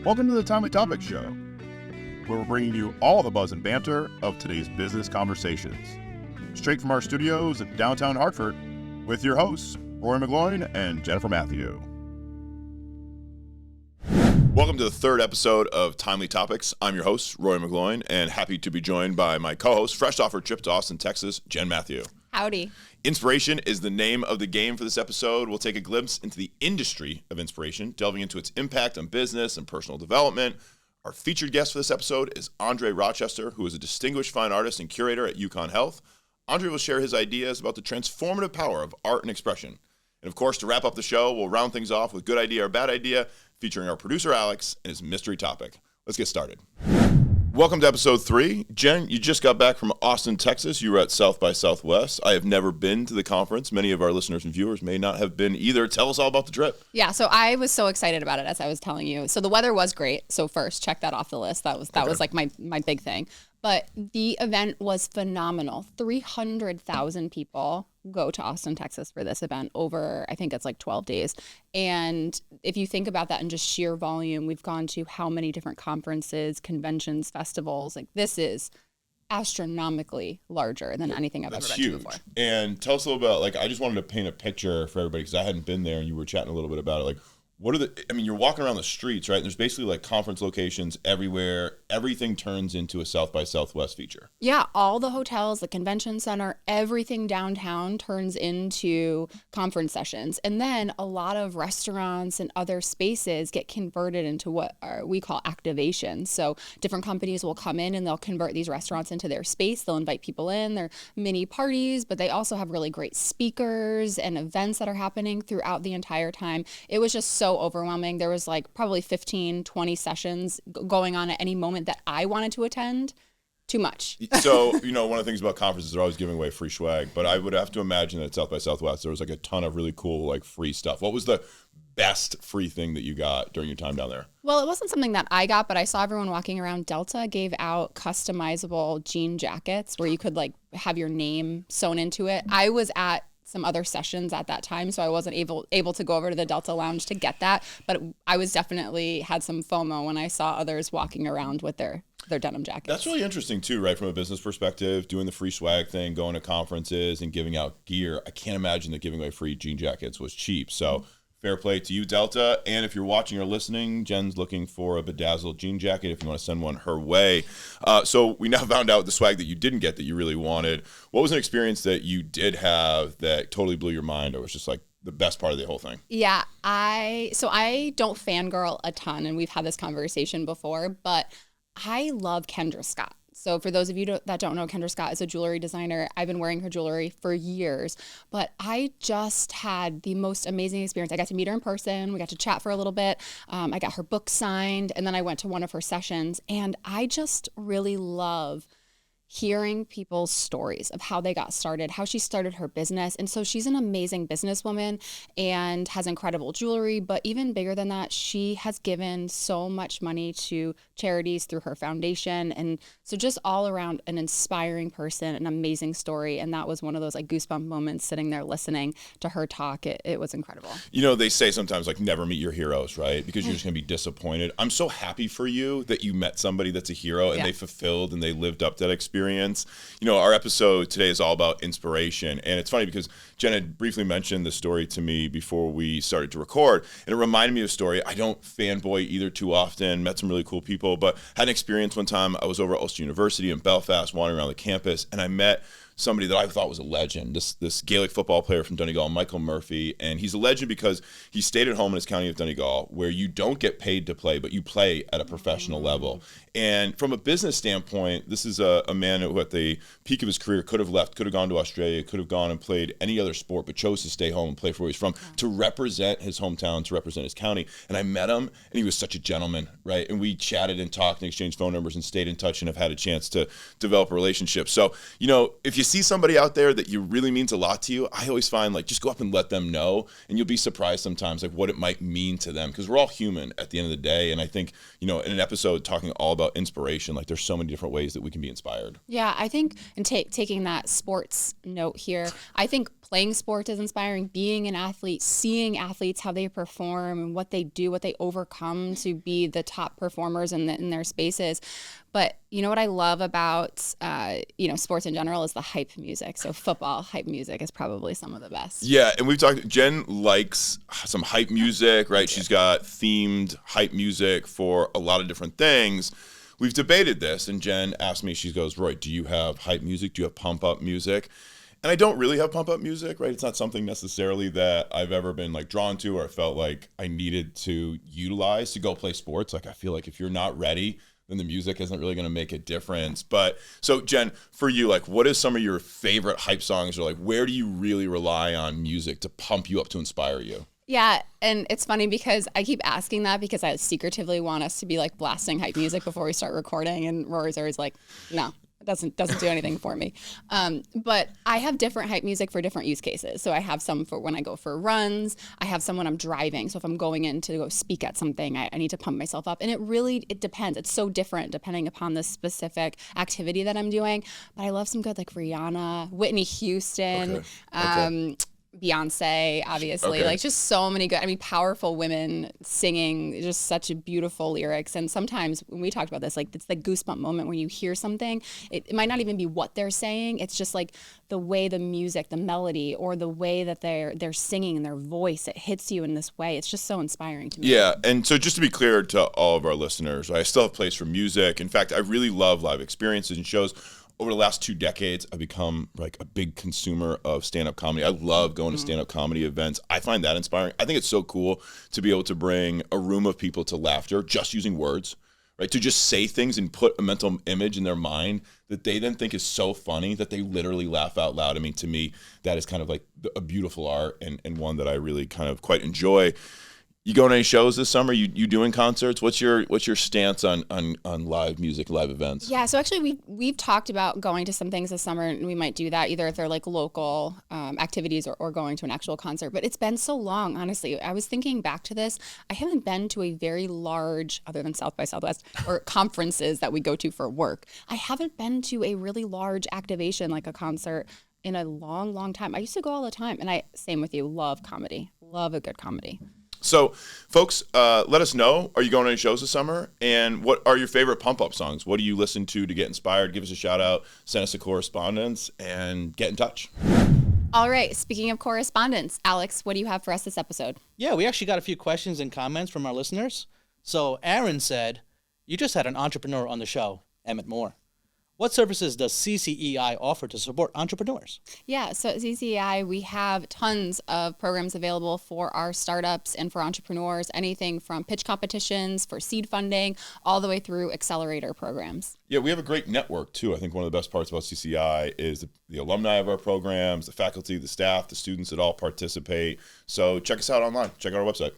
Welcome to the Timely Topics Show, where we're bringing you all the buzz and banter of today's business conversations. Straight from our studios in downtown Hartford, with your hosts, Rory McGloin and Jennifer Matthew. Welcome to the third episode of Timely Topics. I'm your host, Rory McGloin, and happy to be joined by my co-host, fresh off her trip to Austin, Texas, Jen Matthew. Howdy. Inspiration is the name of the game for this episode. We'll take a glimpse into the industry of inspiration, delving into its impact on business and personal development. Our featured guest for this episode is Andre Rochester, who is a distinguished fine artist and curator at UConn Health. Andre will share his ideas about the transformative power of art and expression. And of course, to wrap up the show, we'll round things off with Good Idea or Bad Idea, featuring our producer Alex and his mystery topic. Let's get started. Welcome to episode 3. Jen, you just got back from Austin, Texas. You were at South by Southwest. I have never been to the conference. Many of our listeners and viewers may not have been either. Tell us all about the trip. Yeah, so I was so excited about it, as I was telling you. So the weather was great. So first, check that off the list. That was like my big thing. But the event was phenomenal. 300,000 people go to Austin, Texas for this event over, I think it's like 12 days. And if you think about that in just sheer volume, we've gone to how many different conferences, conventions, festivals. Like, this is astronomically larger than anything I've ever been to before. And tell us a little about, like, I just wanted to paint a picture for everybody because I hadn't been there and you were chatting a little bit about it. Like, what are you're walking around the streets, right? And there's basically like conference locations everywhere. Everything turns into a South by Southwest feature. Yeah, all the hotels, the convention center, everything downtown turns into conference sessions. And then a lot of restaurants and other spaces get converted into what we call activations. So different companies will come in and they'll convert these restaurants into their space. They'll invite people in, their mini parties, but they also have really great speakers and events that are happening throughout the entire time. It was just so overwhelming. There was like probably 15, 20 sessions going on at any moment that I wanted to attend. Too much. So, one of the things about conferences, they're always giving away free swag, but I would have to imagine that at South by Southwest, there was like a ton of really cool, like free stuff. What was the best free thing that you got during your time down there? Well, it wasn't something that I got, but I saw everyone walking around. Delta gave out customizable jean jackets where you could like have your name sewn into it. I was at some other sessions at that time, so I wasn't able to go over to the Delta Lounge to get that, but I was definitely had some FOMO when I saw others walking around with their denim jackets. That's really interesting too, right? From a business perspective, doing the free swag thing, going to conferences and giving out gear. I can't imagine that giving away free jean jackets was cheap. So fair play to you, Delta. And if you're watching or listening, Jen's looking for a bedazzled jean jacket if you want to send one her way. So we now found out the swag that you didn't get that you really wanted. What was an experience that you did have that totally blew your mind or was just like the best part of the whole thing? Yeah, I don't fangirl a ton, and we've had this conversation before, but I love Kendra Scott. So for those of you that don't know, Kendra Scott is a jewelry designer. I've been wearing her jewelry for years, but I just had the most amazing experience. I got to meet her in person. We got to chat for a little bit. I got her book signed, and then I went to one of her sessions, and I just really love hearing people's stories of how they got started, how she started her business. And so she's an amazing businesswoman and has incredible jewelry, but even bigger than that, she has given so much money to charities through her foundation. And so just all around an inspiring person, an amazing story. And that was one of those like goosebump moments sitting there listening to her talk. It was incredible. They say sometimes like never meet your heroes, right? Because you're just going to be disappointed. I'm so happy for you that you met somebody that's a hero and they fulfilled and they lived up to that experience. Our episode today is all about inspiration. And it's funny because Jen had briefly mentioned the story to me before we started to record. And it reminded me of a story. I don't fanboy either too often, met some really cool people, but had an experience one time. I was over at Ulster University in Belfast, wandering around the campus, and I met somebody that I thought was a legend, this Gaelic football player from Donegal, Michael Murphy. And he's a legend because he stayed at home in his county of Donegal, where you don't get paid to play, but you play at a professional level. And from a business standpoint, this is a man who at the peak of his career could have left, could have gone to Australia, could have gone and played any other sport, but chose to stay home and play for where he's from, to represent his hometown, to represent his county. And I met him, and he was such a gentleman, right? And we chatted and talked and exchanged phone numbers and stayed in touch and have had a chance to develop a relationship. So, if you see somebody out there that you really means a lot to you, I always find like just go up and let them know, and you'll be surprised sometimes like what it might mean to them, because we're all human at the end of the day. And I think, you know, in an episode talking all about inspiration, like there's so many different ways that we can be inspired. Yeah, I think, and taking that sports note here, I think playing sports is inspiring, being an athlete, seeing athletes, how they perform and what they do, what they overcome to be the top performers in their spaces. But you know what I love about, sports in general is the hype music. So football hype music is probably some of the best. Yeah, and we've talked, Jen likes some hype music, right? She's got themed hype music for a lot of different things. We've debated this, and Jen asked me, she goes, Roy, do you have hype music? Do you have pump up music? And I don't really have pump up music, right? It's not something necessarily that I've ever been like drawn to, or I felt like I needed to utilize to go play sports. Like I feel like if you're not ready, then the music isn't really going to make a difference. But so Jen, for you, like what is some of your favorite hype songs, or like where do you really rely on music to pump you up, to inspire you? Yeah, and it's funny because I keep asking that because I secretively want us to be like blasting hype music before we start recording, and Rory's always like, no. It doesn't do anything for me. But I have different hype music for different use cases. So I have some for when I go for runs. I have some when I'm driving. So if I'm going in to go speak at something, I need to pump myself up. And it depends. It's so different depending upon the specific activity that I'm doing. But I love some good like Rihanna, Whitney Houston, okay. Beyonce, obviously, like just so many good, powerful women singing just such beautiful lyrics. And sometimes when we talked about this, like it's the goosebump moment when you hear something, it might not even be what they're saying. It's just like the way the music, the melody, or the way that they're singing and their voice, it hits you in this way. It's just so inspiring to me. Yeah. And so just to be clear to all of our listeners, I still have a place for music. In fact, I really love live experiences and shows. Over the last 2 decades, I've become like a big consumer of stand-up comedy. I love going to stand-up comedy events. I find that inspiring. I think it's so cool to be able to bring a room of people to laughter just using words, right? To just say things and put a mental image in their mind that they then think is so funny that they literally laugh out loud. I mean, to me, that is kind of like a beautiful art, and one that I really kind of quite enjoy. You going to any shows this summer? You doing concerts? What's your stance on live music, live events? Yeah, so actually we've talked about going to some things this summer, and we might do that either if they're like local activities or going to an actual concert. But it's been so long, honestly. I was thinking back to this. I haven't been to a very large, other than South by Southwest, or conferences that we go to for work. I haven't been to a really large activation like a concert in a long, long time. I used to go all the time, and same with you, love comedy. Love a good comedy. So, folks, let us know. Are you going to any shows this summer? And what are your favorite pump-up songs? What do you listen to get inspired? Give us a shout-out. Send us a correspondence and get in touch. All right. Speaking of correspondence, Alex, what do you have for us this episode? Yeah, we actually got a few questions and comments from our listeners. So, Aaron said, you just had an entrepreneur on the show, Emmett Moore. What services does CCEI offer to support entrepreneurs? Yeah, so at CCEI, we have tons of programs available for our startups and for entrepreneurs, anything from pitch competitions for seed funding all the way through accelerator programs. Yeah, we have a great network, too. I think one of the best parts about CCEI is the alumni of our programs, the faculty, the staff, the students that all participate. So check us out online. Check out our website.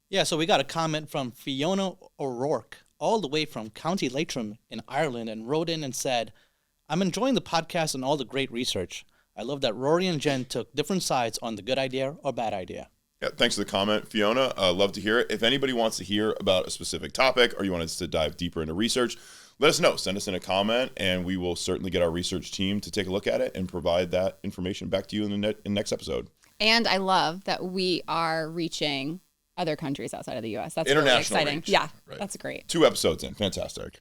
Yeah, so we got a comment from Fiona O'Rourke, all the way from County Leitrim in Ireland, and wrote in and said, I'm enjoying the podcast and all the great research. I love that Rory and Jen took different sides on the good idea or bad idea. Yeah, thanks for the comment, Fiona. Love to hear it. If anybody wants to hear about a specific topic or you want us to dive deeper into research, let us know. Send us in a comment, and we will certainly get our research team to take a look at it and provide that information back to you in the next episode. And I love that we are reaching other countries outside of the U.S. That's international really exciting. Reach. Yeah, right. That's great. 2 episodes in. Fantastic.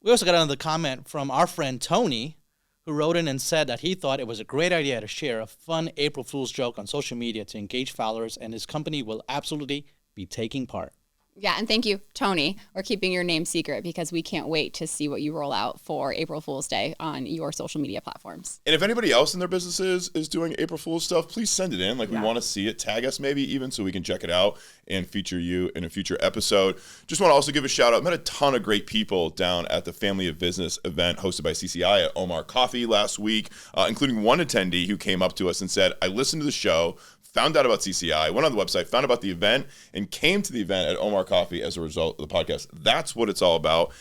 We also got another comment from our friend Tony, who wrote in and said that he thought it was a great idea to share a fun April Fool's joke on social media to engage followers, and his company will absolutely be taking part. Yeah, and thank you, Tony. We're keeping your name secret because we can't wait to see what you roll out for April Fool's Day on your social media platforms. And if anybody else in their businesses is doing April Fool's stuff, please send it in. We want to see it. Tag us maybe even so we can check it out and feature you in a future episode. Just want to also give a shout out. Met a ton of great people down at the Family of Business event hosted by CCI at Omar Coffee last week, including one attendee who came up to us and said, I listened to the show, found out about CCI, went on the website, found out about the event, and came to the event at Omar Coffee as a result of the podcast. That's what it's all about.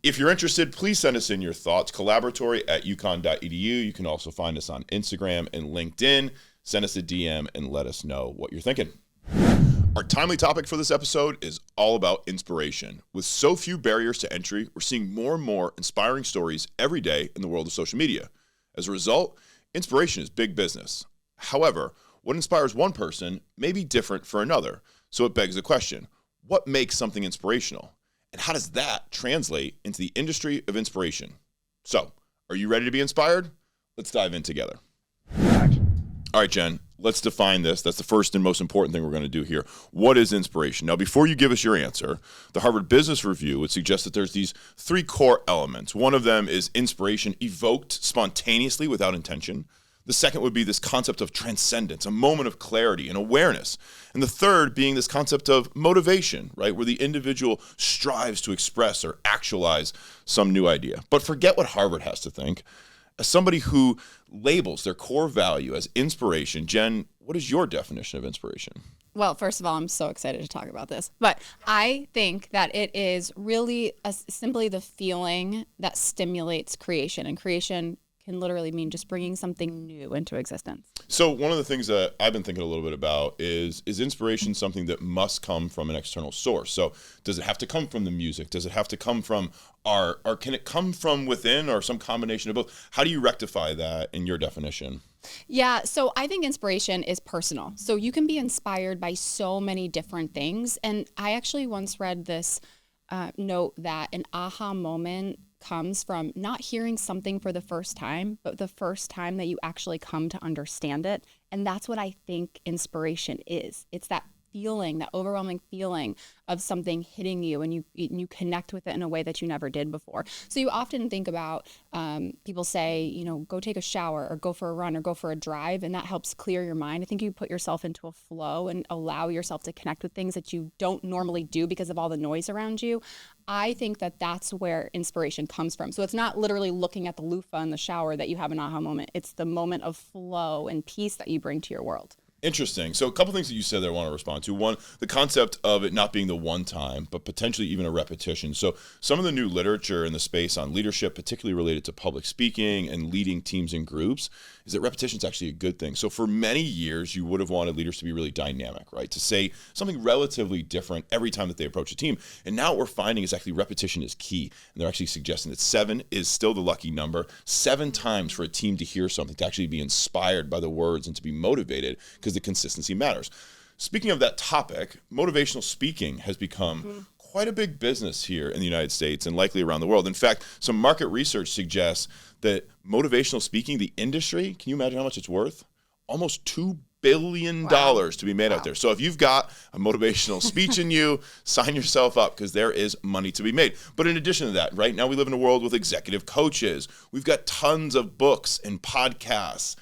If you're interested, please send us in your thoughts. Collaboratory at UConn.edu. You can also find us on Instagram and LinkedIn. Send us a DM and let us know what you're thinking. Our timely topic for this episode is all about inspiration. With so few barriers to entry, we're seeing more and more inspiring stories every day in the world of social media. As a result, inspiration is big business. However, what inspires one person may be different for another. So it begs the question, what makes something inspirational? And how does that translate into the industry of inspiration? So, are you ready to be inspired? Let's dive in together. All right, Jen, let's define this. That's the first and most important thing we're going to do here. What is inspiration? Now, before you give us your answer, the Harvard Business Review would suggest that there's these 3 core elements. One of them is inspiration evoked spontaneously without intention. The second would be this concept of transcendence, a moment of clarity and awareness. And the third being this concept of motivation, right, where the individual strives to express or actualize some new idea. But forget what Harvard has to think. As somebody who labels their core value as inspiration, Jen, what is your definition of inspiration? Well, first of all, I'm so excited to talk about this. But I think that it is really simply the feeling that stimulates creation. And creation can literally mean just bringing something new into existence. So one of the things that I've been thinking a little bit about is inspiration something that must come from an external source? So does it have to come from the music? Does it have to come from art? Or can it come from within or some combination of both? How do you rectify that in your definition? Yeah, so I think inspiration is personal. So you can be inspired by so many different things. And I actually once read this note that an aha moment comes from not hearing something for the first time, but the first time that you actually come to understand it. And that's what I think inspiration is. It's that feeling, that overwhelming feeling of something hitting you, and you connect with it in a way that you never did before. So you often think about, people say, go take a shower or go for a run or go for a drive, and that helps clear your mind. I think you put yourself into a flow and allow yourself to connect with things that you don't normally do because of all the noise around you. I think that that's where inspiration comes from. So it's not literally looking at the loofah in the shower that you have an aha moment. It's the moment of flow and peace that you bring to your world. Interesting. So a couple things that you said that I want to respond to. One, the concept of it not being the one time, but potentially even a repetition. So some of the new literature in the space on leadership, particularly related to public speaking and leading teams and groups, is that repetition is actually a good thing. So for many years, you would have wanted leaders to be really dynamic, right? To say something relatively different every time that they approach a team. And now what we're finding is actually repetition is key. And they're actually suggesting that 7 is still the lucky number. 7 times for a team to hear something, to actually be inspired by the words and to be motivated, because the consistency matters. Speaking of that topic, motivational speaking has become quite a big business here in the United States and likely around the world. In fact, some market research suggests that motivational speaking, the industry, can you imagine how much it's worth? Almost $2 billion to be made out there. So if you've got a motivational speech in you, sign yourself up, because there is money to be made. But in addition to that, right now we live in a world with executive coaches. We've got tons of books and podcasts,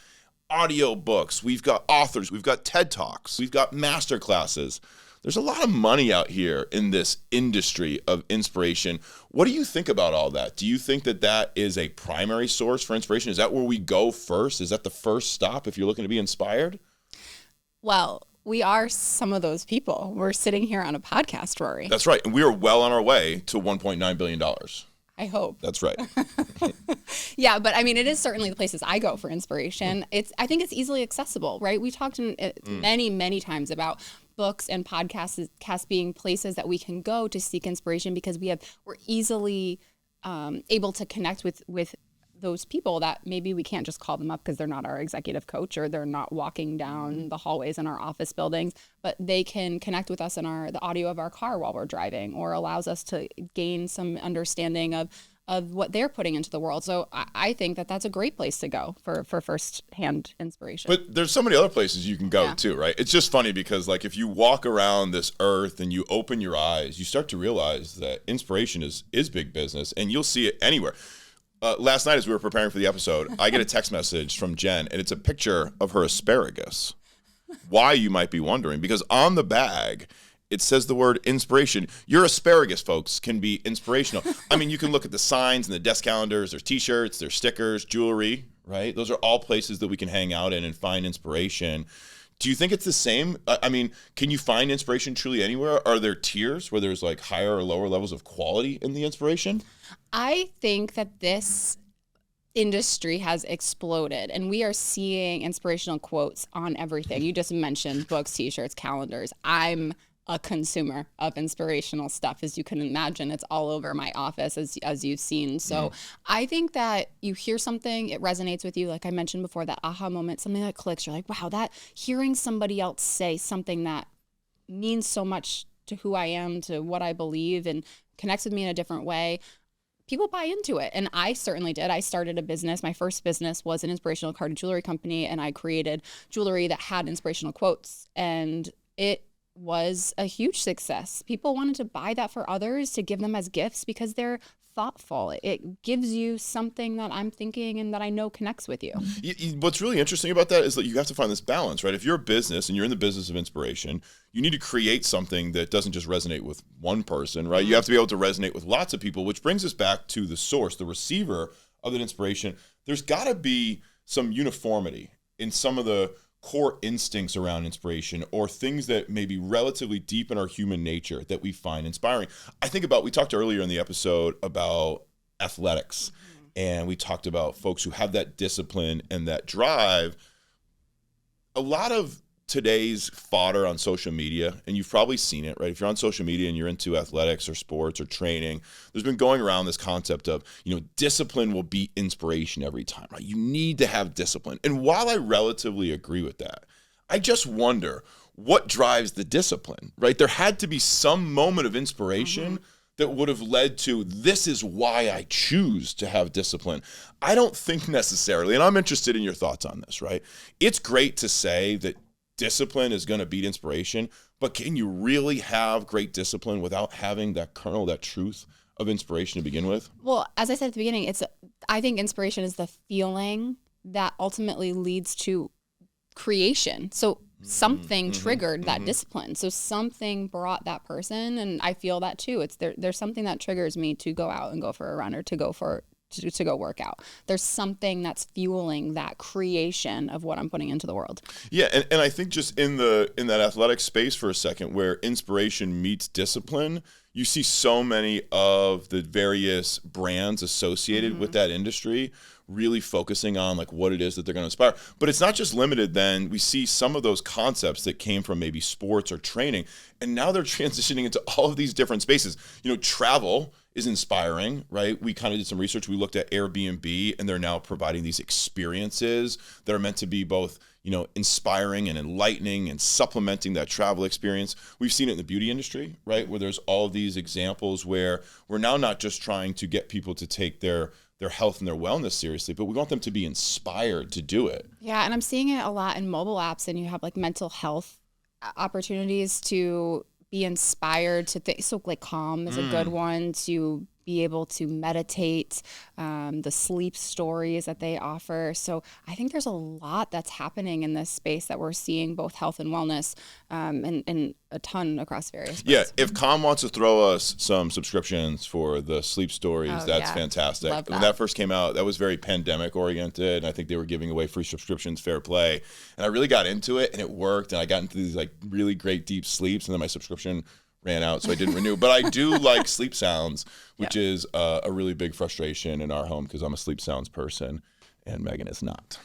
audio books. We've got authors. We've got TED Talks. We've got master classes. There's a lot of money out here in this industry of inspiration. What do you think about all that? Do you think that that is a primary source for inspiration? Is that where we go first? Is that the first stop if you're looking to be inspired? Well, we are some of those people. We're sitting here on a podcast, Rory. That's right. And we are well on our way to $1.9 billion. I hope. That's right. Yeah, but I mean, it is certainly the places I go for inspiration. I think it's easily accessible, right? We talked many times about books and podcasts being places that we can go to seek inspiration, because we're easily able to connect with those people that maybe we can't just call them up because they're not our executive coach or they're not walking down the hallways in our office buildings, but they can connect with us in the audio of our car while we're driving, or allows us to gain some understanding of what they're putting into the world. So I think that that's a great place to go for first-hand inspiration. But there's so many other places you can go too, right? It's just funny because, like, if you walk around this earth and you open your eyes, you start to realize that inspiration is big business, and you'll see it anywhere. Last night as we were preparing for the episode, I get a text message from Jen, and it's a picture of her asparagus. Why, you might be wondering, because on the bag, it says the word inspiration. Your asparagus, folks, can be inspirational. I mean, you can look at the signs and the desk calendars. There's T-shirts, there's stickers, jewelry, right? Those are all places that we can hang out in and find inspiration Do you think it's the same? I mean, can you find inspiration truly anywhere? Are there tiers where there's like higher or lower levels of quality in the inspiration? I think that this industry has exploded and we are seeing inspirational quotes on everything. You just mentioned books, t-shirts, calendars. I'm a consumer of inspirational stuff. As you can imagine, it's all over my office as you've seen. So I think that you hear something, it resonates with you. Like I mentioned before, that aha moment, something that clicks. You're like, wow, that hearing somebody else say something that means so much to who I am, to what I believe, and connects with me in a different way. People buy into it. And I certainly did. I started a business. My first business was an inspirational card and jewelry company. And I created jewelry that had inspirational quotes. And it was a huge success. People wanted to buy that for others, to give them as gifts, because they're thoughtful. It gives you something that I'm thinking and that I know connects with you. What's really interesting about that is that you have to find this balance, right? If you're a business and you're in the business of inspiration, you need to create something that doesn't just resonate with one person, right? You have to be able to resonate with lots of people, which brings us back to the source, the receiver of that inspiration. There's got to be some uniformity in some of the core instincts around inspiration, or things that may be relatively deep in our human nature that we find inspiring. I think about, we talked earlier in the episode about athletics, and we talked about folks who have that discipline and that drive. A lot of today's fodder on social media, and you've probably seen it, right? If you're on social media and you're into athletics or sports or training, there's been going around this concept of, discipline will beat inspiration every time, right? You need to have discipline. And while I relatively agree with that, I just wonder what drives the discipline, right? There had to be some moment of inspiration that would have led to, this is why I choose to have discipline. I don't think necessarily, and I'm interested in your thoughts on this, right? It's great to say that discipline is going to beat inspiration, but can you really have great discipline without having that kernel, that truth of inspiration to begin with? Well, as I said at the beginning, I think inspiration is the feeling that ultimately leads to creation. So something triggered that discipline. So something brought that person, and I feel that too. There's something that triggers me to go out and go for a run, or to go work out. There's something that's fueling that creation of what I'm putting into the world. Yeah, and I think just in that athletic space for a second, where inspiration meets discipline, you see so many of the various brands associated with that industry really focusing on like what it is that they're going to inspire. But it's not just limited then. We see some of those concepts that came from maybe sports or training, and now they're transitioning into all of these different spaces. Travel is inspiring, right? We kind of did some research. We looked at Airbnb, and they're now providing these experiences that are meant to be both, inspiring and enlightening and supplementing that travel experience. We've seen it in the beauty industry, right? Where there's all of these examples where we're now not just trying to get people to take their health and their wellness seriously, but we want them to be inspired to do it. Yeah, and I'm seeing it a lot in mobile apps, and you have like mental health opportunities to be inspired to think. So like Calm is a good one, to be able to meditate, the sleep stories that they offer. So I think there's a lot that's happening in this space that we're seeing, both health and wellness, and a ton across various spaces. Yeah, if Calm wants to throw us some subscriptions for the sleep stories, that's fantastic. Love that. When that first came out, that was very pandemic oriented, and I think they were giving away free subscriptions, fair play. And I really got into it, and it worked, and I got into these like really great deep sleeps, and then my subscription ran out, so I didn't renew. But I do like sleep sounds, which is a really big frustration in our home, because I'm a sleep sounds person and Megan is not.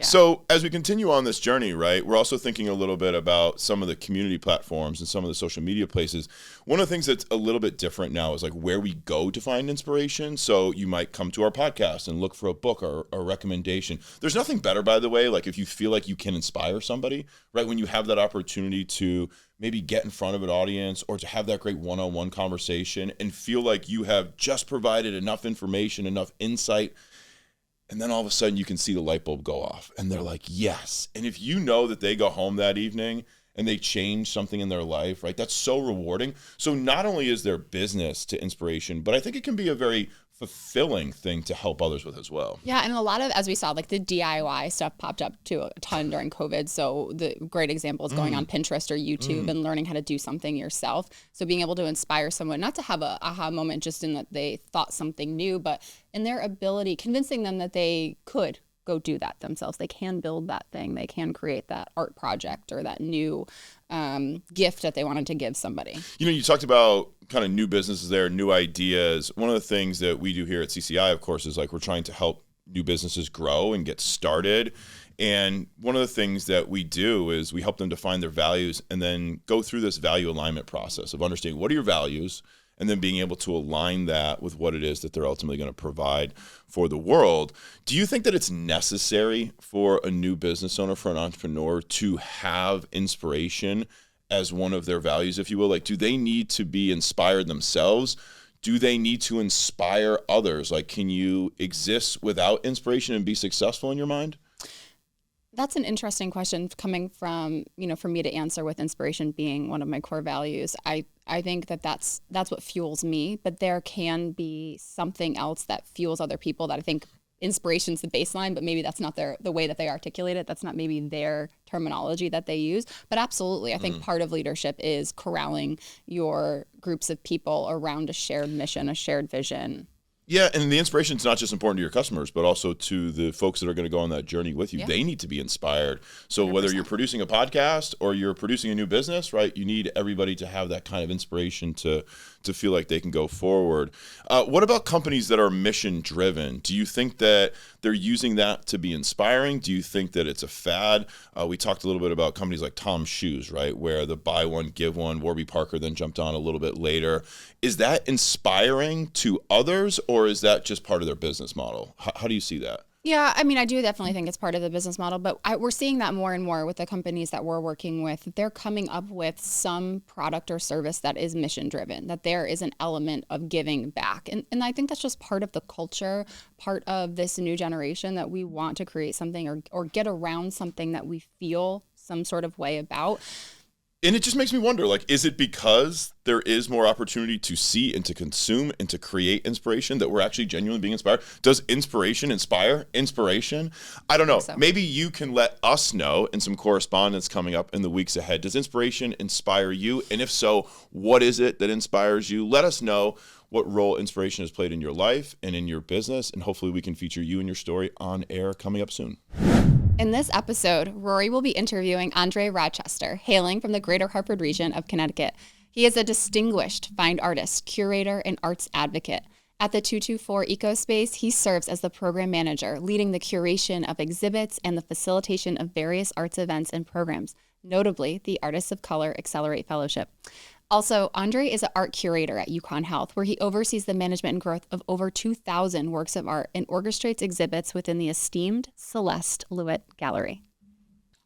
So as we continue on this journey, right, we're also thinking a little bit about some of the community platforms and some of the social media places. One of the things that's a little bit different now is like where we go to find inspiration. So you might come to our podcast and look for a book or a recommendation. There's nothing better, by the way, like if you feel like you can inspire somebody, right, when you have that opportunity to maybe get in front of an audience or to have that great one-on-one conversation and feel like you have just provided enough information, enough insight, and then all of a sudden you can see the light bulb go off and they're like, yes. And if you know that they go home that evening and they change something in their life, right, that's so rewarding. So not only is there business to inspiration, but I think it can be a very fulfilling thing to help others with as well. Yeah, and a lot of, as we saw, like the DIY stuff popped up to a ton during COVID. So the great example is going on Pinterest or YouTube and learning how to do something yourself. So being able to inspire someone, not to have a aha moment just in that they thought something new, but in their ability, convincing them that they could go do that themselves. They can build that thing. They can create that art project or that new gift that they wanted to give somebody. You talked about kind of new businesses there, new ideas. One of the things that we do here at CCI, of course, is like we're trying to help new businesses grow and get started. And one of the things that we do is we help them define their values and then go through this value alignment process of understanding what are your values and then being able to align that with what it is that they're ultimately going to provide for the world. Do you think that it's necessary for a new business owner, for an entrepreneur, to have inspiration as one of their values, if you will? Like, do they need to be inspired themselves? Do they need to inspire others? Like, can you exist without inspiration and be successful in your mind? That's an interesting question coming from, for me to answer with inspiration being one of my core values. I think that's what fuels me, but there can be something else that fuels other people that I think inspiration's the baseline, but maybe that's not the way that they articulate it. That's not maybe their terminology that they use. But absolutely, I think part of leadership is corralling your groups of people around a shared mission, a shared vision. Yeah, and the inspiration is not just important to your customers, but also to the folks that are going to go on that journey with you. Yeah. They need to be inspired. So 100%. Whether you're producing a podcast or you're producing a new business, right, you need everybody to have that kind of inspiration to feel like they can go forward. What about companies that are mission driven? Do you think that they're using that to be inspiring? Do you think that it's a fad? We talked a little bit about companies like Tom's Shoes, right, where the buy one, give one, Warby Parker then jumped on a little bit later. Is that inspiring to others, or is that just part of their business model? How do you see that? Yeah, I mean, I do definitely think it's part of the business model, but we're seeing that more and more with the companies that we're working with. They're coming up with some product or service that is mission driven, that there is an element of giving back. And I think that's just part of the culture, part of this new generation, that we want to create something or get around something that we feel some sort of way about. And it just makes me wonder, like, is it because there is more opportunity to see and to consume and to create inspiration that we're actually genuinely being inspired? Does inspiration inspire inspiration? I don't know. So. Maybe you can let us know in some correspondence coming up in the weeks ahead. Does inspiration inspire you? And if so, what is it that inspires you? Let us know what role inspiration has played in your life and in your business. And hopefully we can feature you and your story on air coming up soon. In this episode, Rory will be interviewing Andre Rochester, hailing from the greater Hartford region of Connecticut. He is a distinguished fine artist, curator, and arts advocate. At the 224 EcoSpace, he serves as the program manager, leading the curation of exhibits and the facilitation of various arts events and programs, notably the Artists of Color Accelerate Fellowship. Also, Andre is an art curator at UConn Health, where he oversees the management and growth of over 2,000 works of art and orchestrates exhibits within the esteemed Celeste Lewitt Gallery.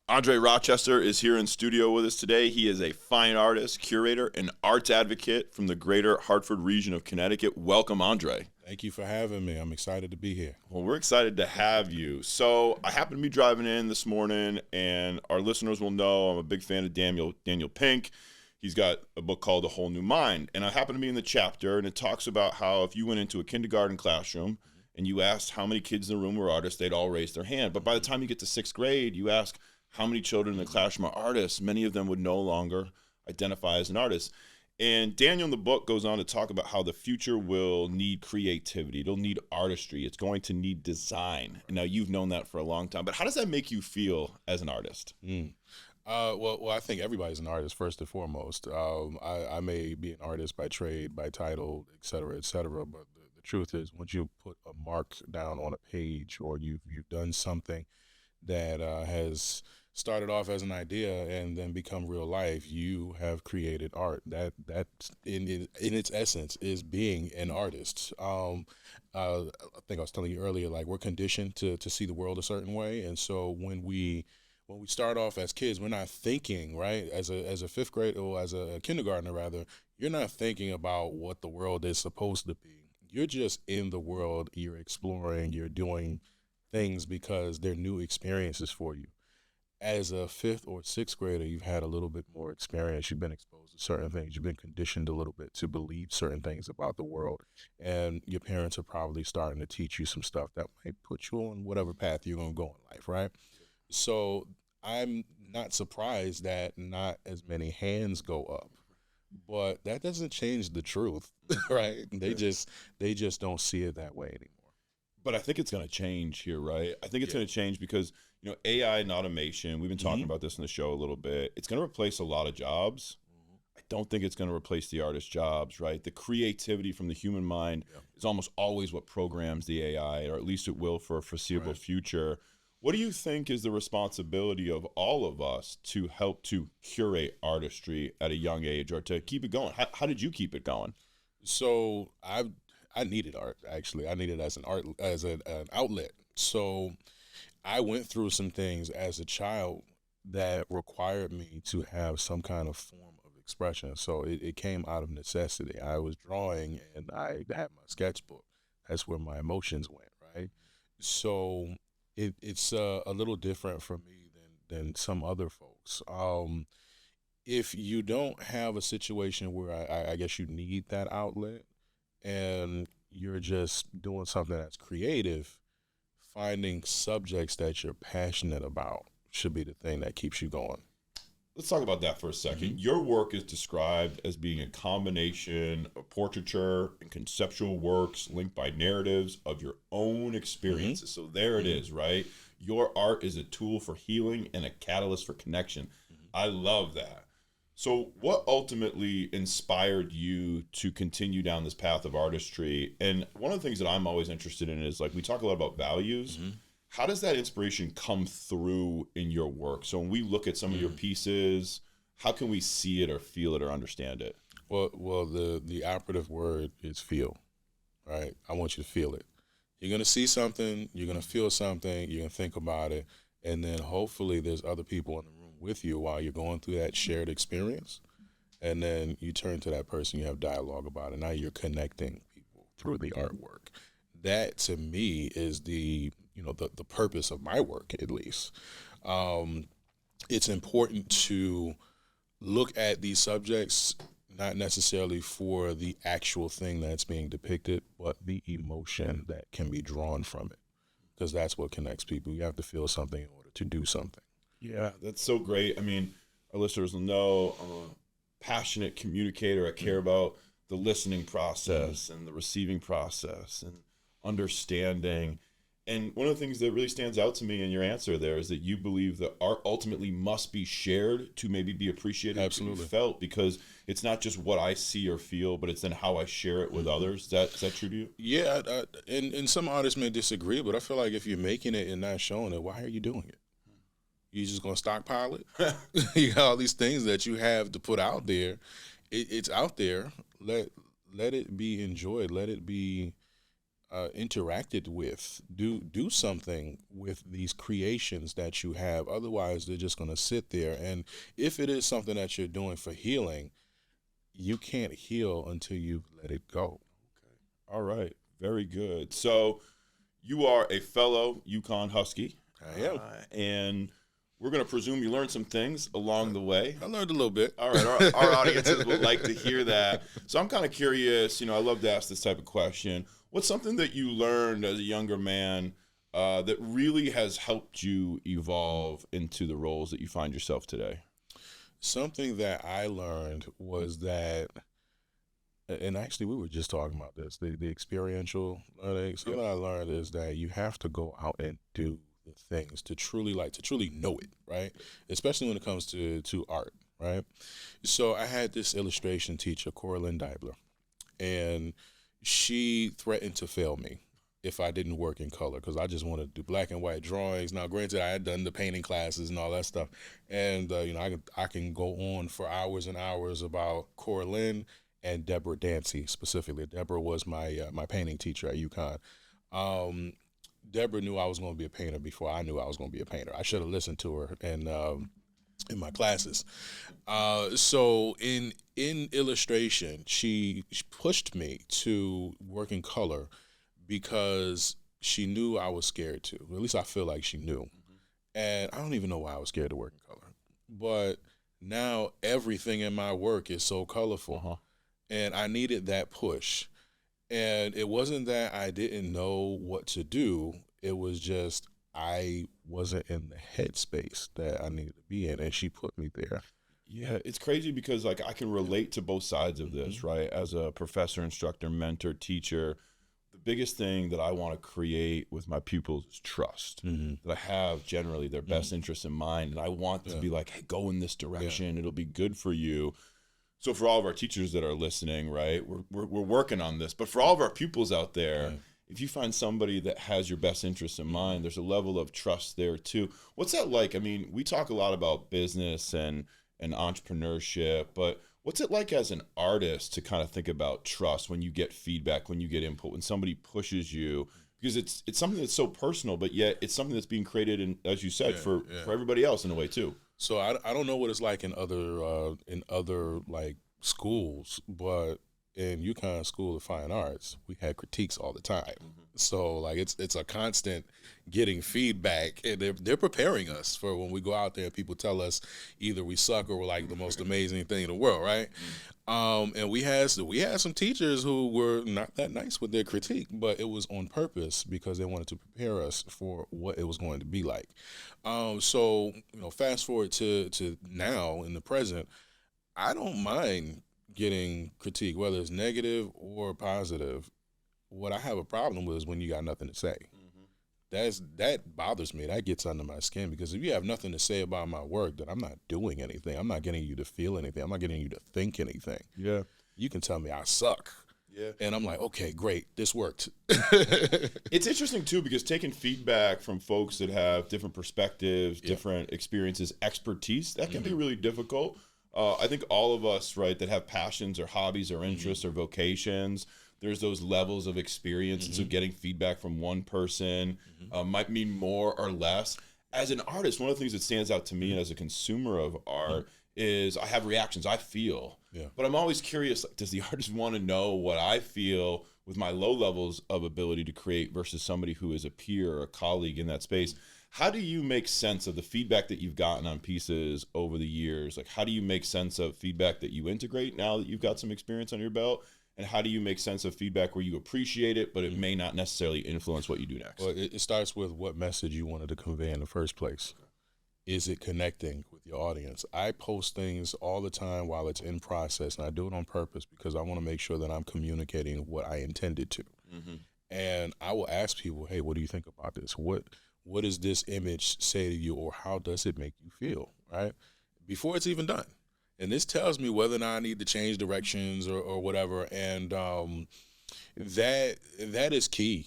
Andre Rochester is here in studio with us today. He is a fine artist, curator, and arts advocate from the greater Hartford region of Connecticut. Welcome, Andre. Thank you for having me. I'm excited to be here. Well, we're excited to have you. So I happened to be driving in this morning, and our listeners will know I'm a big fan of Daniel Pink. He's got a book called A Whole New Mind. And I happen to be in the chapter, and it talks about how if you went into a kindergarten classroom and you asked how many kids in the room were artists, they'd all raise their hand. But by the time you get to 6th grade, you ask how many children in the classroom are artists. Many of them would no longer identify as an artist. And Daniel in the book goes on to talk about how the future will need creativity. It'll need artistry. It's going to need design. And now you've known that for a long time. But how does that make you feel as an artist? Well, I think everybody's an artist first and foremost. I may be an artist by trade, by title, et cetera, but the truth is, once you put a mark down on a page, or you've done something that has started off as an idea and then become real life, you have created art. That in its essence is being an artist. I think I was telling you earlier, like, we're conditioned to see the world a certain way, and so when we start off as kids, we're not thinking, right? As a 5th grade, or as a kindergartner rather, you're not thinking about what the world is supposed to be. You're just in the world, you're exploring, you're doing things because they're new experiences for you. As a 5th or 6th grader, you've had a little bit more experience. You've been exposed to certain things. You've been conditioned a little bit to believe certain things about the world. And your parents are probably starting to teach you some stuff that might put you on whatever path you're going to go in life, right? So I'm not surprised that not as many hands go up, but that doesn't change the truth, right? They just don't see it that way anymore. But I think it's going to change here, right? I think it's going to change because, AI and automation, we've been talking about this in the show a little bit. It's going to replace a lot of jobs. I don't think it's going to replace the artist's jobs, right? The creativity from the human mind is almost always what programs the AI, or at least it will for a foreseeable future. What do you think is the responsibility of all of us to help to curate artistry at a young age, or to keep it going? How did you keep it going? So I needed art, actually. I needed it as an outlet. So I went through some things as a child that required me to have some kind of form of expression. So it came out of necessity. I was drawing, and I had my sketchbook. That's where my emotions went, right? So it's a little different for me than some other folks. If you don't have a situation where I guess you need that outlet, and you're just doing something that's creative, finding subjects that you're passionate about should be the thing that keeps you going. Let's talk about that for a second. Your work is described as being a combination of portraiture and conceptual works linked by narratives of your own experiences. So there it is, right? Your art is a tool for healing and a catalyst for connection. I love that. So what ultimately inspired you to continue down this path of artistry? And one of the things that I'm always interested in is, like, we talk a lot about values. How does that inspiration come through in your work? So when we look at some of your pieces, how can we see it or feel it or understand it? Well, the operative word is feel, right? I want you to feel it. You're going to see something, you're going to feel something, you're going to think about it, and then hopefully there's other people in the room with you while you're going through that shared experience. And then you turn to that person, you have dialogue about it. Now you're connecting people through the artwork. That, to me, is the purpose of my work, at least. It's important to look at these subjects not necessarily for the actual thing that's being depicted, but the emotion that can be drawn from it, because that's what connects people. You have to feel something in order to do something. Yeah, that's so great. I mean, our listeners will know I'm a passionate communicator. I care about the listening process and the receiving process and understanding. And one of the things that really stands out to me in your answer there is that you believe that art ultimately must be shared to maybe be appreciated, Absolutely, to be felt, because it's not just what I see or feel, but it's then how I share it with others. Is that true to you? Yeah, and some artists may disagree, but I feel like if you're making it and not showing it, why are you doing it? You just gonna stockpile it? You got all these things that you have to put out there. It's out there. Let it be enjoyed. Let it be interacted with. Do something with these creations that you have. Otherwise, they're just gonna sit there. And if it is something that you're doing for healing, you can't heal until you've let it go. Okay. All right. Very good. So you are a fellow UConn Husky. I am. And we're going to presume you learned some things along the way. I learned a little bit. All right. Our audiences would like to hear that. So I'm kind of curious, I love to ask this type of question. What's something that you learned as a younger man that really has helped you evolve into the roles that you find yourself today? Something that I learned was that, and actually we were just talking about this, the experiential learning. Something I learned is that you have to go out and do the things to truly know it, right? Especially when it comes to art, right? So I had this illustration teacher, Coraline Deibler, and she threatened to fail me if I didn't work in color, because I just wanted to do black and white drawings. Now, granted, I had done the painting classes and all that stuff, and I can go on for hours and hours about Coraline and Deborah Dancy specifically. Deborah was my painting teacher at UConn. Deborah knew I was going to be a painter before I knew I was going to be a painter. I should have listened to her in my classes. So in illustration, she pushed me to work in color because she knew I was scared to. At least I feel like she knew. And I don't even know why I was scared to work in color. But now everything in my work is so colorful. And I needed that push. And it wasn't that I didn't know what to do. It was just I wasn't in the headspace that I needed to be in, and she put me there. Yeah, it's crazy because I can relate to both sides of this, right? As a professor, instructor, mentor, teacher, the biggest thing that I want to create with my pupils is trust. That I have generally their best interests in mind, and I want to be like, hey, go in this direction. It'll be good for you. So for all of our teachers that are listening, right, we're working on this. But for all of our pupils out there, if you find somebody that has your best interests in mind, there's a level of trust there too. What's that like? I mean, we talk a lot about business and entrepreneurship, but what's it like as an artist to kind of think about trust when you get feedback, when you get input, when somebody pushes you? Because it's something that's so personal, but yet it's something that's being created, and as you said, for everybody else in a way too. So I don't know what it's like in other like schools, but in UConn School of Fine Arts, we had critiques all the time. So like it's a constant getting feedback, and they're preparing us for when we go out there and people tell us either we suck or we're like the most amazing thing in the world, right? And we had some teachers who were not that nice with their critique, but it was on purpose because they wanted to prepare us for what it was going to be like. So fast forward to now in the present, I don't mind getting critique, whether it's negative or positive. What I have a problem with is when you got nothing to say. That bothers me. That gets under my skin, because if you have nothing to say about my work, then I'm not doing anything. I'm not getting you to feel anything. I'm not getting you to think anything. Yeah. You can tell me I suck. Yeah. And I'm like, okay, great, this worked. It's interesting too, because taking feedback from folks that have different perspectives, different experiences, expertise, that can be really difficult. I think all of us, right, that have passions or hobbies or interests or vocations, there's those levels of experience. And so getting feedback from one person might mean more or less. As an artist, one of the things that stands out to me as a consumer of art is I have reactions, I feel. Yeah. But I'm always curious, like, does the artist want to know what I feel with my low levels of ability to create versus somebody who is a peer or a colleague in that space? How do you make sense of the feedback that you've gotten on pieces over the years? Like, how do you make sense of feedback that you integrate now that you've got some experience on your belt? And how do you make sense of feedback where you appreciate it, but it may not necessarily influence what you do next? Well, it starts with what message you wanted to convey in the first place. Is it connecting with your audience? I post things all the time while it's in process, and I do it on purpose because I want to make sure that I'm communicating what I intended to. And I will ask people, hey, what do you think about this? What does this image say to you, or how does it make you feel, right? Before it's even done. And this tells me whether or not I need to change directions or whatever. And that is key.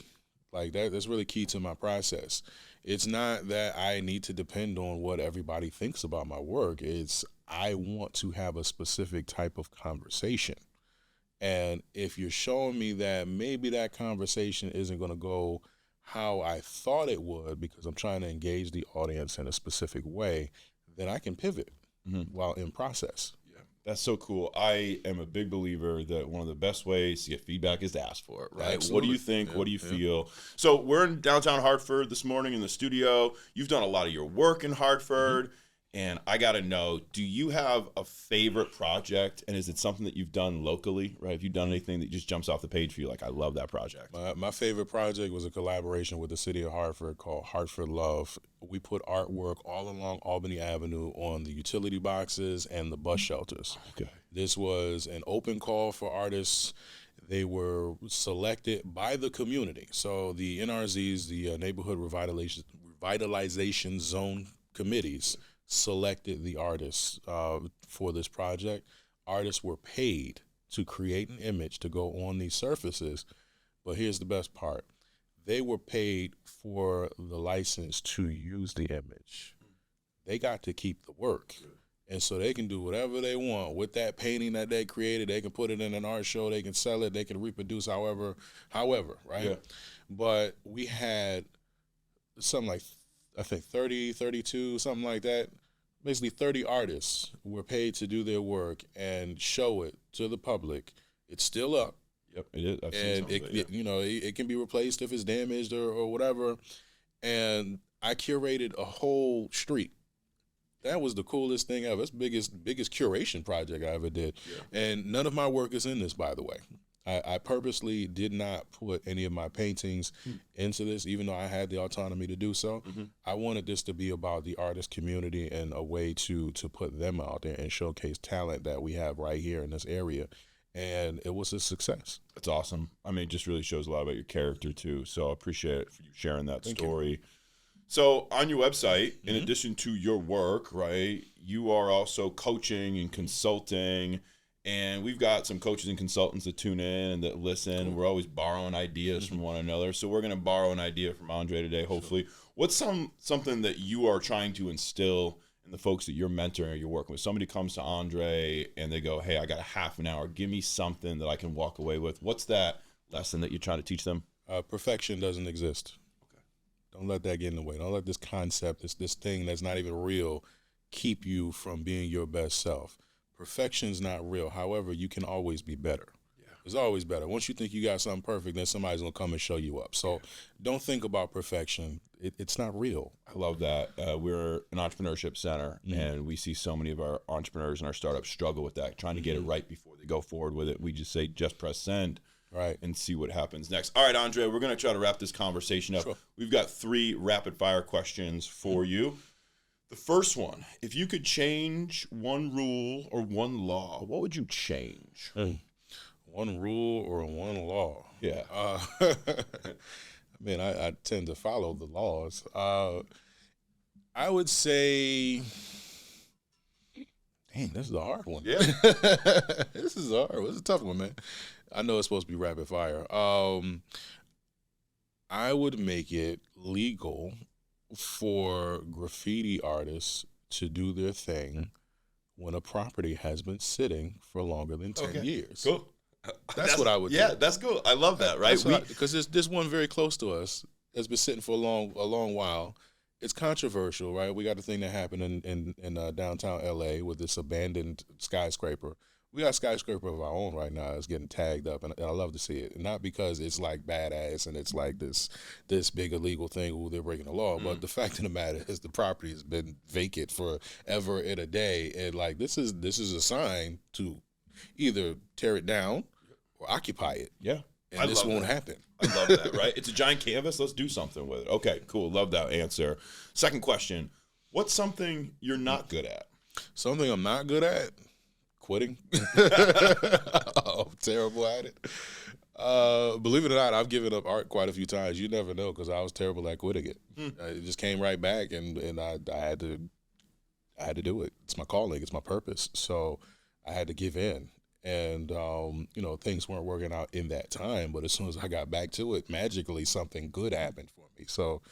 Like that's really key to my process. It's not that I need to depend on what everybody thinks about my work. It's I want to have a specific type of conversation. And if you're showing me that maybe that conversation isn't going to go how I thought it would because I'm trying to engage the audience in a specific way, then I can pivot while in process. Yeah, that's so cool. I am a big believer that one of the best ways to get feedback is to ask for it, right? Absolutely. What do you think? What do you feel? So we're in downtown Hartford this morning in the studio. You've done a lot of your work in Hartford. And I got to know, do you have a favorite project? And is it something that you've done locally, right? Have you done anything that just jumps off the page for you? Like, I love that project. My favorite project was a collaboration with the city of Hartford called Hartford Love. We put artwork all along Albany Avenue on the utility boxes and the bus shelters. Okay. This was an open call for artists. They were selected by the community. So the NRZs, the Neighborhood Revitalization Zone Committees, selected the artists for this project. Artists were paid to create an image to go on these surfaces, but here's the best part. They were paid for the license to use the image. They got to keep the work. And so they can do whatever they want with that painting that they created. They can put it in an art show, they can sell it, they can reproduce however, right? Yeah. But we had something like, I think 30, 32, something like that. Basically 30 artists were paid to do their work and show it to the public. It's still up. Yep, it is. I've seen and some of it, it can be replaced if it's damaged or whatever. And I curated a whole street. That was the coolest thing ever. It's the biggest curation project I ever did. Yeah. And none of my work is in this, by the way. I purposely did not put any of my paintings into this, even though I had the autonomy to do so. I wanted this to be about the artist community and a way to put them out there and showcase talent that we have right here in this area. and it was a success. That's awesome. I mean, it just really shows a lot about your character too. So I appreciate it for you sharing that story. So on your website, in addition to your work, right, you are also coaching and consulting, and we've got some coaches and consultants that tune in and that listen. We're always borrowing ideas from one another. So we're going to borrow an idea from Andre today, hopefully. What's something that you are trying to instill in the folks that you're mentoring or you're working with? Somebody comes to Andre and they go, hey, I got a half an hour. Give me something that I can walk away with. What's that lesson that you're trying to teach them? Perfection doesn't exist. Okay. Don't let that get in the way. Don't let this concept, this thing that's not even real, keep you from being your best self. Perfection's not real. However, you can always be better. Yeah. It's always better. Once you think you got something perfect, then somebody's going to come and show you up. So don't think about perfection. It's not real. I love that. We're an entrepreneurship center, and we see so many of our entrepreneurs and our startups struggle with that, trying to get it right before they go forward with it. We just say, just press send. Right. And see what happens next. All right, Andre, we're going to try to wrap this conversation up. Sure. We've got 3 rapid-fire questions for you. The first one, if you could change one rule or one law, what would you change? One rule or one law? Yeah. I mean, I tend to follow the laws. I would say, dang, this is a hard one. Yeah. This is hard. It's a tough one, man. I know it's supposed to be rapid fire. I would make it legal for graffiti artists to do their thing when a property has been sitting for longer than 10 years. Cool. That's what I would do. Yeah, that's cool. I love that, right? Because there's one very close to us that's been sitting for a long while. It's controversial, right? We got a thing that happened in downtown LA with this abandoned skyscraper. We got a skyscraper of our own right now that's getting tagged up, and I love to see it. And not because it's like badass and it's like this big illegal thing, ooh, they're breaking the law, but the fact of the matter is the property has been vacant forever and a day, and like this is a sign to either tear it down or occupy it. Yeah. And this won't happen. I love that, right? It's a giant canvas. Let's do something with it. Okay, cool. Love that answer. Second question, what's something you're not good at? Something I'm not good at? Quitting. I'm terrible at it. Believe it or not, I've given up art quite a few times. You never know because I was terrible at quitting it. It just came right back, and I had to do it. It's my calling. It's my purpose. So I had to give in. And, things weren't working out in that time. But as soon as I got back to it, magically something good happened for me. So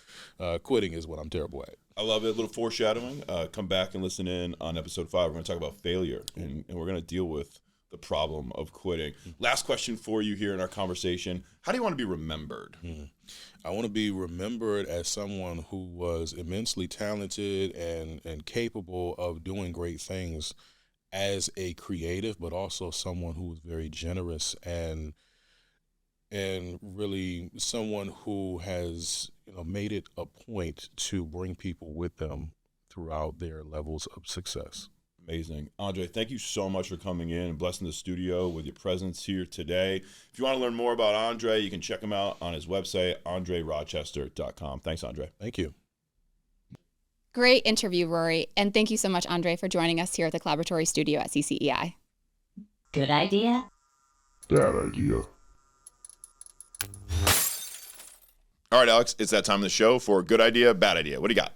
quitting is what I'm terrible at. I love it. A little foreshadowing. Come back and listen in on episode 5. We're going to talk about failure, and we're going to deal with the problem of quitting. Last question for you here in our conversation. How do you want to be remembered? I want to be remembered as someone who was immensely talented and capable of doing great things as a creative, but also someone who was very generous and really someone who has made it a point to bring people with them throughout their levels of success. Amazing. Andre, thank you so much for coming in and blessing the studio with your presence here today. If you want to learn more about Andre, you can check him out on his website, andrerochester.com. Thanks, Andre. Thank you. Great interview, Rory. And thank you so much, Andre, for joining us here at the Collaboratory studio at CCEI. Good idea? Bad idea. All right, Alex, it's that time of the show for good idea, bad idea. What do you got?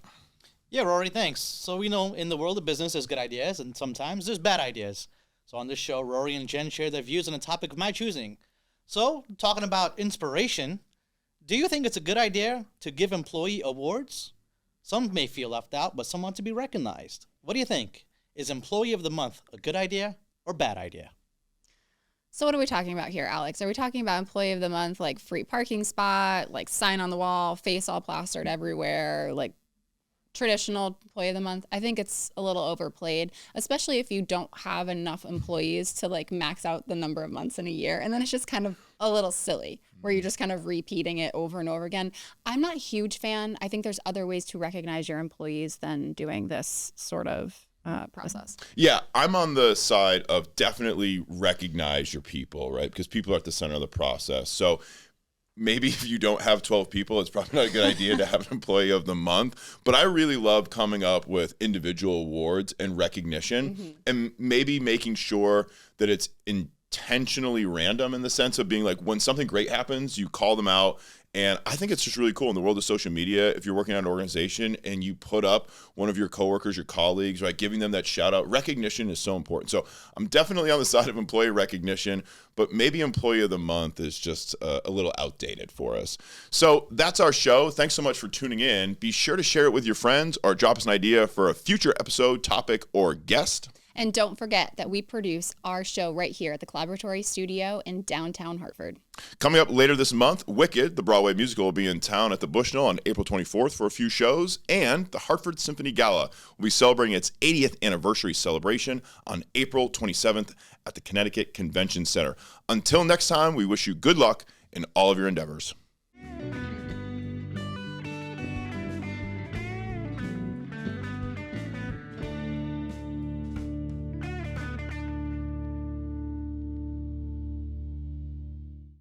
Yeah, Rory, thanks. So we know in the world of business there's good ideas and sometimes there's bad ideas. So on this show, Rory and Jen share their views on a topic of my choosing. So, talking about inspiration, do you think it's a good idea to give employee awards? Some may feel left out, but some want to be recognized. What do you think? Is Employee of the Month a good idea or bad idea? So what are we talking about here, Alex? Are we talking about Employee of the Month, like free parking spot, like sign on the wall, face all plastered everywhere, like traditional Employee of the Month? I think it's a little overplayed, especially if you don't have enough employees to like max out the number of months in a year. And then it's just kind of a little silly where you're just kind of repeating it over and over again. I'm not a huge fan. I think there's other ways to recognize your employees than doing this sort of process. Yeah, I'm on the side of definitely recognize your people, right? Because people are at the center of the process. So maybe if you don't have 12 people, it's probably not a good idea to have an Employee of the Month. But I really love coming up with individual awards and recognition and maybe making sure that it's intentionally random in the sense of being like, when something great happens, you call them out. And I think it's just really cool in the world of social media. If you're working at an organization and you put up one of your coworkers, your colleagues, right, giving them that shout out, recognition is so important. So I'm definitely on the side of employee recognition, but maybe employee of the month is just a little outdated for us. So that's our show. Thanks so much for tuning in. Be sure to share it with your friends or drop us an idea for a future episode, topic, or guest. And don't forget that we produce our show right here at the Collaboratory studio in downtown Hartford. Coming up later this month, Wicked, the Broadway musical, will be in town at the Bushnell on April 24th for a few shows, and the Hartford Symphony Gala will be celebrating its 80th anniversary celebration on April 27th at the Connecticut Convention Center. Until next time, we wish you good luck in all of your endeavors.